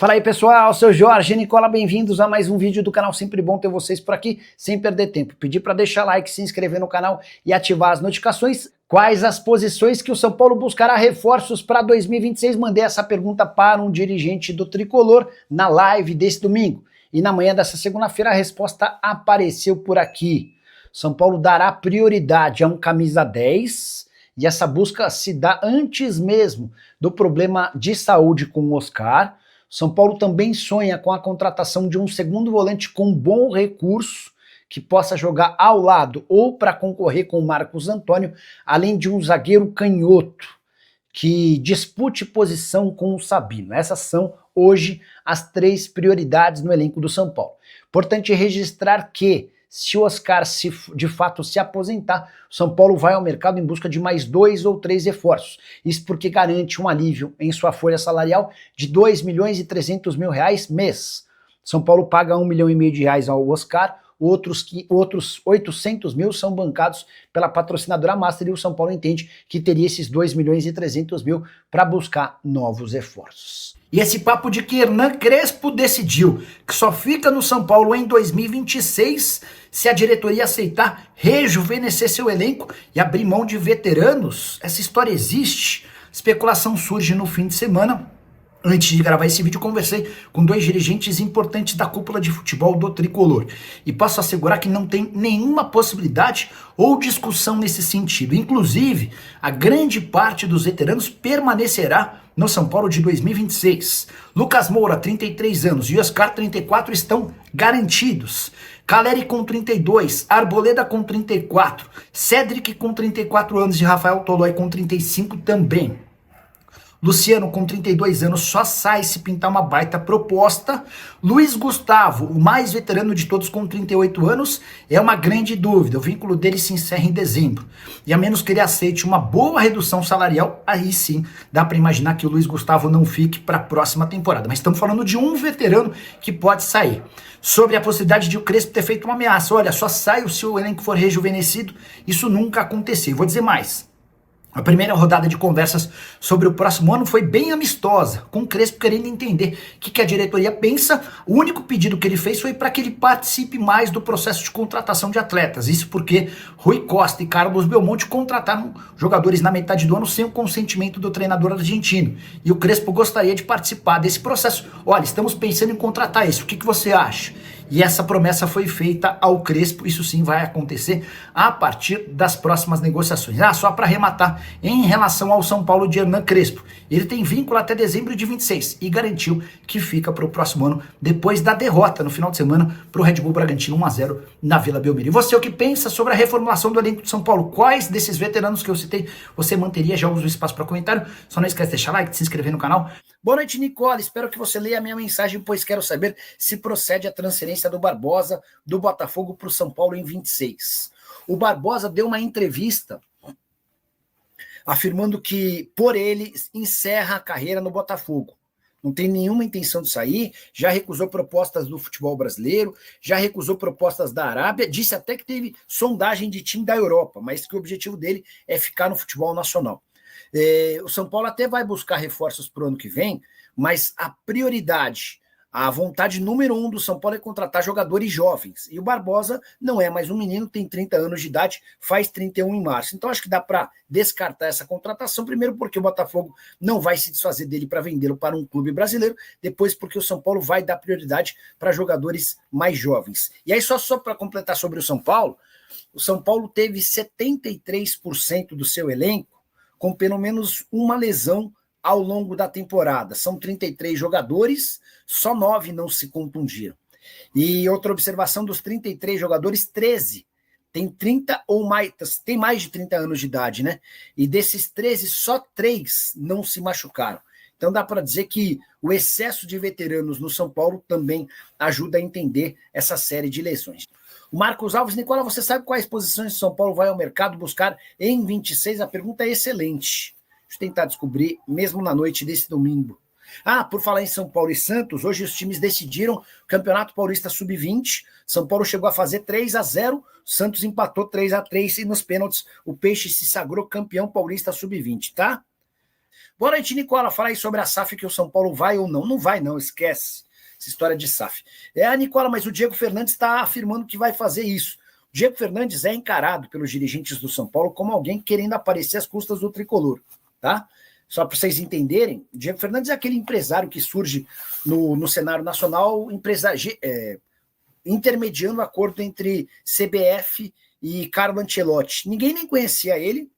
Fala aí pessoal, seu Jorge Nicola, bem-vindos a mais um vídeo do canal, sempre bom ter vocês por aqui, sem perder tempo. Pedir para deixar like, se inscrever no canal e ativar as notificações. Quais as posições que o São Paulo buscará reforços para 2026? Mandei essa pergunta para um dirigente do Tricolor na live desse domingo. E na manhã dessa segunda-feira a resposta apareceu por aqui. São Paulo dará prioridade a um camisa 10 e essa busca se dá antes mesmo do problema de saúde com o Oscar. São Paulo também sonha com a contratação de um segundo volante com bom recurso, que possa jogar ao lado ou para concorrer com o Marcos Antônio, além de um zagueiro canhoto, que dispute posição com o Sabino. Essas são, hoje, as 3 prioridades no elenco do São Paulo. Importante registrar que, se o Oscar de fato se aposentar, o São Paulo vai ao mercado em busca de mais 2 ou 3 reforços. Isso porque garante um alívio em sua folha salarial de R$ 2.300.000 mês. São Paulo paga R$ 1,5 milhão ao Oscar, outros 800 mil são bancados pela patrocinadora Master e o São Paulo entende que teria esses R$ 2.300.000 para buscar novos reforços. E esse papo de que Hernan Crespo decidiu que só fica no São Paulo em 2026 se a diretoria aceitar rejuvenescer seu elenco e abrir mão de veteranos, essa história existe. Especulação surge no fim de semana. Antes de gravar esse vídeo, conversei com 2 dirigentes importantes da cúpula de futebol do Tricolor. E posso assegurar que não tem nenhuma possibilidade ou discussão nesse sentido. Inclusive, a grande parte dos veteranos permanecerá no São Paulo de 2026. Lucas Moura, 33 anos, e Oscar, 34, estão garantidos. Caleri com 32, Arboleda com 34, Cédric com 34 anos e Rafael Tolói com 35 também. Luciano, com 32 anos, só sai se pintar uma baita proposta. Luiz Gustavo, o mais veterano de todos, com 38 anos, é uma grande dúvida. O vínculo dele se encerra em dezembro. E a menos que ele aceite uma boa redução salarial, aí sim dá para imaginar que o Luiz Gustavo não fique para a próxima temporada. Mas estamos falando de um veterano que pode sair. Sobre a possibilidade de o Crespo ter feito uma ameaça. Olha, só sai se o elenco for rejuvenescido. Isso nunca aconteceu. Vou dizer mais. A primeira rodada de conversas sobre o próximo ano foi bem amistosa, com o Crespo querendo entender o que a diretoria pensa. O único pedido que ele fez foi para que ele participe mais do processo de contratação de atletas. Isso porque Rui Costa e Carlos Belmonte contrataram jogadores na metade do ano sem o consentimento do treinador argentino. E o Crespo gostaria de participar desse processo. Olha, estamos pensando em contratar esse, o que você acha? E essa promessa foi feita ao Crespo, isso sim vai acontecer a partir das próximas negociações. Só para arrematar, em relação ao São Paulo de Hernan Crespo, ele tem vínculo até dezembro de 26 e garantiu que fica para o próximo ano, depois da derrota no final de semana para o Red Bull Bragantino 1-0 na Vila Belmiro. E você, o que pensa sobre a reformulação do elenco de São Paulo? Quais desses veteranos que eu citei você manteria? Já usa o espaço para comentário. Só não esquece de deixar like, de se inscrever no canal. Boa noite, Nicola. Espero que você leia a minha mensagem, pois quero saber se procede a transferência do Barbosa do Botafogo para o São Paulo em 26. O Barbosa deu uma entrevista afirmando que, por ele, encerra a carreira no Botafogo. Não tem nenhuma intenção de sair, já recusou propostas do futebol brasileiro, já recusou propostas da Arábia, disse até que teve sondagem de time da Europa, mas que o objetivo dele é ficar no futebol nacional. O São Paulo até vai buscar reforços para o ano que vem, mas a prioridade, a vontade número 1 do São Paulo é contratar jogadores jovens. E o Barbosa não é mais um menino, tem 30 anos de idade, faz 31 em março. Então acho que dá para descartar essa contratação, primeiro porque o Botafogo não vai se desfazer dele para vendê-lo para um clube brasileiro, depois porque o São Paulo vai dar prioridade para jogadores mais jovens. E aí só para completar sobre o São Paulo teve 73% do seu elenco com pelo menos uma lesão ao longo da temporada. São 33 jogadores, só 9 não se contundiram. E outra observação, dos 33 jogadores, 13 tem 30 ou mais, tem mais de 30 anos de idade, né? E desses 13, só 3 não se machucaram. Então dá para dizer que o excesso de veteranos no São Paulo também ajuda a entender essa série de lesões. O Marcos Alves, Nicola, você sabe quais posições o São Paulo vai ao mercado buscar em 26? A pergunta é excelente. Deixa eu tentar descobrir, mesmo na noite desse domingo. Por falar em São Paulo e Santos, hoje os times decidiram o Campeonato Paulista Sub-20. São Paulo chegou a fazer 3-0, Santos empatou 3-3 e nos pênaltis o Peixe se sagrou campeão paulista Sub-20, tá? Boa noite, Nicola. Fala aí sobre a SAF, que o São Paulo vai ou não. Não vai não, esquece essa história de SAF. Nicola, mas o Diego Fernandes está afirmando que vai fazer isso. O Diego Fernandes é encarado pelos dirigentes do São Paulo como alguém querendo aparecer às custas do tricolor, tá? Só para vocês entenderem, o Diego Fernandes é aquele empresário que surge no cenário nacional, intermediando o acordo entre CBF e Carlo Ancelotti. Ninguém nem conhecia ele,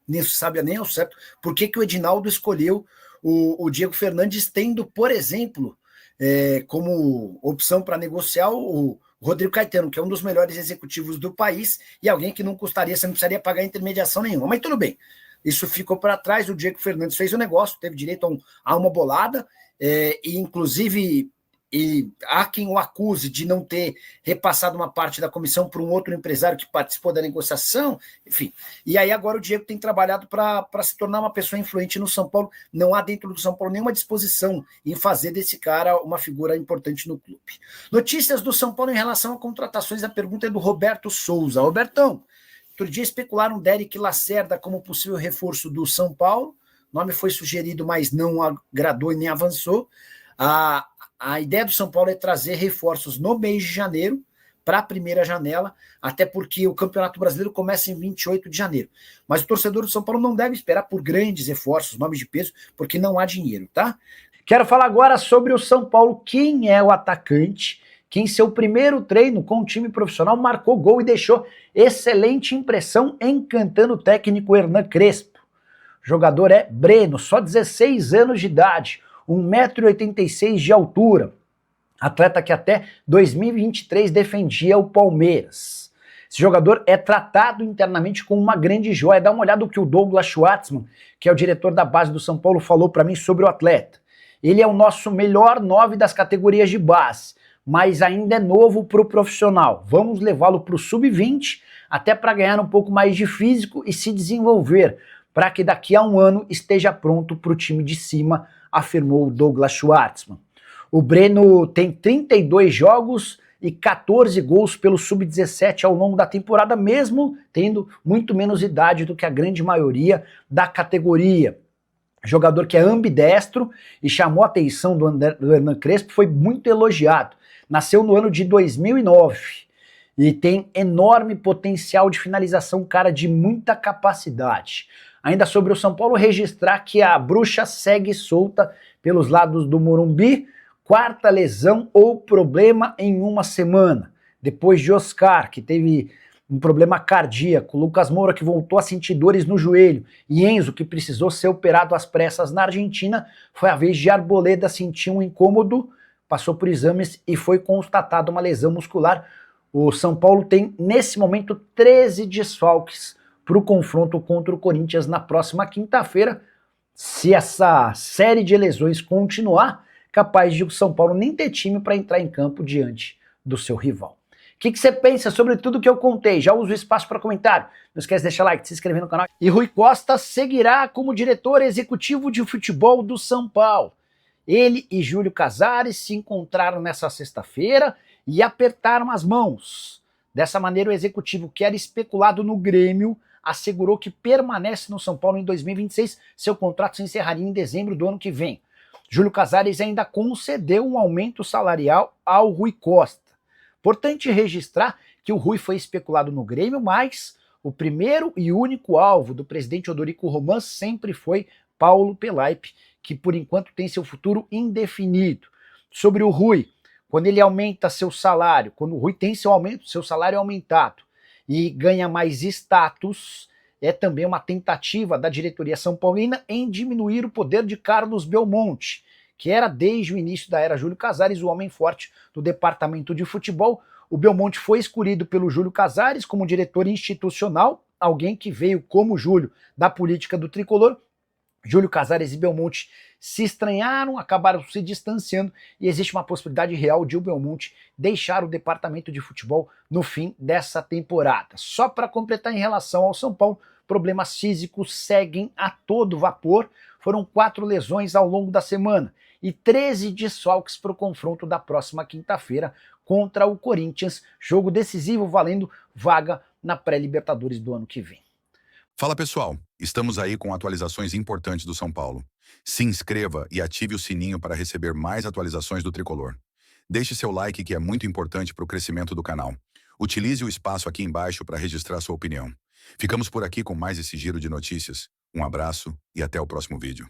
nem sabe nem ao certo por que o Edinaldo escolheu o Diego Fernandes, tendo, por exemplo, como opção para negociar o Rodrigo Caetano, que é um dos melhores executivos do país e alguém que não custaria, você não precisaria pagar intermediação nenhuma. Mas tudo bem, isso ficou para trás. O Diego Fernandes fez o negócio, teve direito a uma bolada, e inclusive há quem o acuse de não ter repassado uma parte da comissão para um outro empresário que participou da negociação, enfim. E aí agora o Diego tem trabalhado para se tornar uma pessoa influente no São Paulo. Não há dentro do São Paulo nenhuma disposição em fazer desse cara uma figura importante no clube. Notícias do São Paulo em relação a contratações. A pergunta é do Roberto Souza. Robertão, outro dia especularam Derek Lacerda como possível reforço do São Paulo. O nome foi sugerido, mas não agradou e nem avançou. A ideia do São Paulo é trazer reforços no mês de janeiro para a primeira janela, até porque o Campeonato Brasileiro começa em 28 de janeiro. Mas o torcedor do São Paulo não deve esperar por grandes reforços, nomes de peso, porque não há dinheiro, tá? Quero falar agora sobre o São Paulo. Quem é o atacante que em seu primeiro treino com o time profissional marcou gol e deixou excelente impressão, encantando o técnico Hernan Crespo? O jogador é Breno, só 16 anos de idade, 1,86 m de altura, atleta que até 2023 defendia o Palmeiras. Esse jogador é tratado internamente como uma grande joia. Dá uma olhada no que o Douglas Schwartzman, que é o diretor da base do São Paulo, falou para mim sobre o atleta. Ele é o nosso melhor 9 das categorias de base, mas ainda é novo para o profissional. Vamos levá-lo para o sub-20, até para ganhar um pouco mais de físico e se desenvolver, para que daqui a um ano esteja pronto para o time de cima, afirmou o Douglas Schwartzman. O Breno tem 32 jogos e 14 gols pelo sub-17 ao longo da temporada, mesmo tendo muito menos idade do que a grande maioria da categoria. Jogador que é ambidestro e chamou a atenção do Hernan Crespo, foi muito elogiado. Nasceu no ano de 2009 e tem enorme potencial de finalização, cara de muita capacidade. Ainda sobre o São Paulo, registrar que a bruxa segue solta pelos lados do Morumbi, 4ª lesão ou problema em uma semana. Depois de Oscar, que teve um problema cardíaco, Lucas Moura, que voltou a sentir dores no joelho, e Enzo, que precisou ser operado às pressas na Argentina, foi a vez de Arboleda sentir um incômodo, passou por exames e foi constatada uma lesão muscular. O São Paulo tem, nesse momento, 13 desfalques para o confronto contra o Corinthians na próxima quinta-feira. Se essa série de lesões continuar, capaz de o São Paulo nem ter time para entrar em campo diante do seu rival. O que você pensa sobre tudo que eu contei? Já uso o espaço para comentário. Não esquece de deixar like, se inscrever no canal. E Rui Costa seguirá como diretor executivo de futebol do São Paulo. Ele e Júlio Casares se encontraram nessa sexta-feira e apertaram as mãos. Dessa maneira, o executivo, que era especulado no Grêmio, assegurou que permanece no São Paulo em 2026. Seu contrato se encerraria em dezembro do ano que vem. Júlio Casares ainda concedeu um aumento salarial ao Rui Costa. Importante registrar que o Rui foi especulado no Grêmio, mas o primeiro e único alvo do presidente Odorico Roman sempre foi Paulo Pelaipe, que por enquanto tem seu futuro indefinido. Sobre o Rui, quando ele aumenta seu salário, quando o Rui tem seu salário aumentado e ganha mais status, é também uma tentativa da diretoria são paulina em diminuir o poder de Carlos Belmonte, que era desde o início da era Júlio Casares o homem forte do departamento de futebol. O Belmonte foi escolhido pelo Júlio Casares como diretor institucional, alguém que veio como Júlio da política do tricolor. Júlio Casares e Belmonte se estranharam, acabaram se distanciando e existe uma possibilidade real de o Belmonte deixar o departamento de futebol no fim dessa temporada. Só para completar em relação ao São Paulo, problemas físicos seguem a todo vapor. Foram 4 lesões ao longo da semana e 13 desfalques para o confronto da próxima quinta-feira contra o Corinthians, jogo decisivo valendo vaga na pré-Libertadores do ano que vem. Fala pessoal, estamos aí com atualizações importantes do São Paulo. Se inscreva e ative o sininho para receber mais atualizações do Tricolor. Deixe seu like que é muito importante para o crescimento do canal. Utilize o espaço aqui embaixo para registrar sua opinião. Ficamos por aqui com mais esse giro de notícias. Um abraço e até o próximo vídeo.